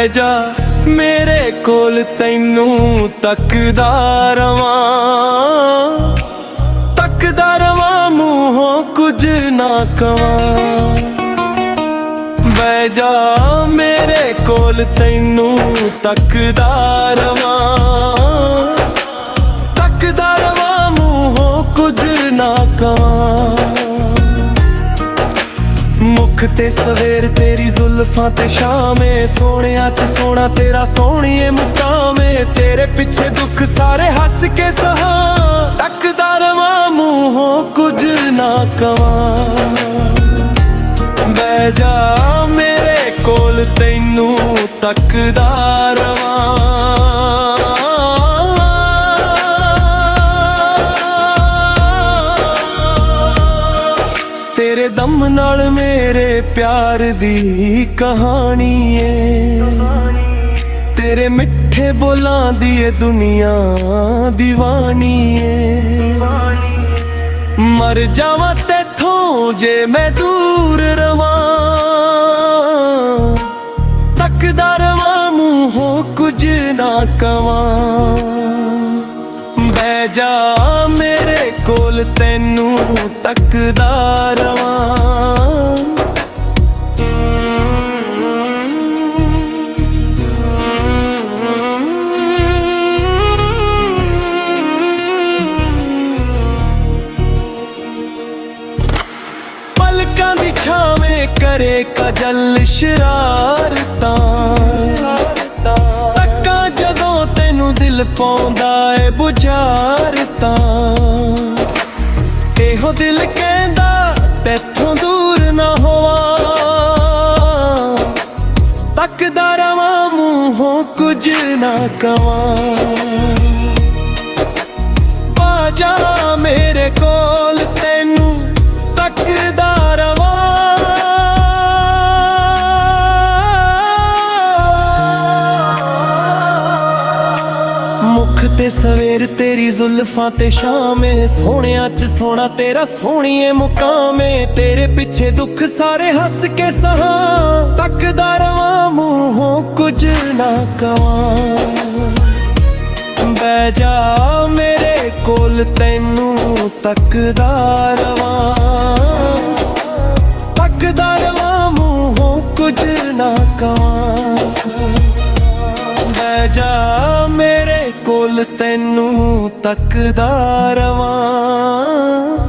ਬਹਿ ਜਾ ਮੇਰੇ ਕੋਲ ਤੈਨੂੰ ਤੱਕਦਾ ਰਵਾਂ ਮੂੰਹੋਂ ਕੁਝ ਨਾ ਕਵਾਂ। ਬਹਿ ਜਾ ਮੇਰੇ ਕੋਲ ਤੈਨੂੰ ਤੱਕਦਾ ਰਵਾਂ ਮੂੰਹੋਂ ਕੁਝ ਨਾ ਕਵਾਂ। ਮੁਖ ਤੇ ਸਵੇਰ ਤੇਰੀ ਜ਼ੁਲਫਾਂ ਤੇ ਸ਼ਾਮੇ, ਸੋਹਣਿਆਂ ਚ ਸੋਹਣਾ ਤੇਰਾ ਸੋਹਣੀਏ ਮੁਕਾਮੇ। ਤੇਰੇ ਪਿੱਛੇ ਦੁੱਖ ਸਾਰੇ ਹੱਸ ਕੇ ਸਹਾਂ, ਤੱਕਦਾ ਰਵਾਂ ਮੂੰਹੋਂ ਕੁਝ ਨਾ ਕਵਾਂ। ਬਹਿ ਜਾ ਮੇਰੇ ਕੋਲ ਤੈਨੂੰ ਤੱਕਦਾ ਰਵਾਂ। ਤੇਰੇ ਦਮ ਨਾਲ ਮੇਰੇ ਪਿਆਰ ਦੀ ਕਹਾਣੀ ਏ, ਤੇਰੇ ਮਿੱਠੇ ਬੋਲਾਂ ਦੀ ਏ ਦੁਨੀਆ ਦੀਵਾਨੀ ਏ। ਮਰ ਜਾਵਾਂ ਤੇਥੋਂ ਜੇ ਮੈਂ ਦੂਰ ਰਵਾਂ, ਤੱਕਦਾ ਰਵਾਂ ਮੂੰਹੋਂ ਕੁਝ ਨਾ ਕਵਾਂ। ਬਹਿ ਜਾ ਮੇਰੇ ਕੋਲ ਤੈਨੂੰ ਤੱਕਦਾ ਰਵਾਂ। ਪਲਕਾਂ ਦੀ ਛਾਵੇਂ ਕਰੇ ਕਜਲ ਸ਼ਰਾਰਤਾਂ, ਤੱਕਾਂ ਜਦੋਂ ਤੈਨੂੰ ਦਿਲ ਪਾਉਂਦਾ ਏ ਬੁਝਾਰਤਾਂ। ਇਹੋ ਦਿਲ ਕਹਿੰਦਾ ਤੈਥੋਂ ਦੂਰ ਨਾ ਹੋਵਾਂ, ਤੱਕਦਾ ਰਵਾਂ ਮੂੰਹੋਂ ਕੁਝ ਨਾ ਕਵਾਂ। ਆ ਜਾ ਮੇਰੇ ਕੋਲ ਤੈਨੂੰ ਤੱਕਦਾ ਰਵਾਂ। ਮੁਖ ਤੇ ਸਵੇਰ ਤੇਰੀ ਜ਼ੁਲਫਾਂ ਤੇ ਸ਼ਾਮੇ, ਸੋਹਣਿਆਂ ਚ ਸੋਹਣਾ ਤੇਰਾ ਸੋਹਣੀਏ ਮੁਕਾਮੇ। ਤੇਰੇ ਪਿੱਛੇ ਦੁੱਖ ਸਾਰੇ ਹੱਸ ਕੇ ਸਹਾਂ, ਤੱਕਦਾ ਰਵਾਂ ਮੂੰਹੋਂ ਕੁਝ ਨਾ ਕਵਾਂ। ਬਹਿ ਜਾ ਮੇਰੇ ਕੋਲ ਤੈਨੂੰ ਤੱਕਦਾ ਰਵਾਂ, ਤੱਕਦਾ ਰਵਾਂ ਮੂੰਹੋਂ ਕੁਝ ਨਾ ਕਵਾਂ। ਬਹਿ ਜਾ ਮੇਰੇ ਕੋਲ ਤੈਨੂੰ ਤੱਕਦਾ ਰਵਾਂ।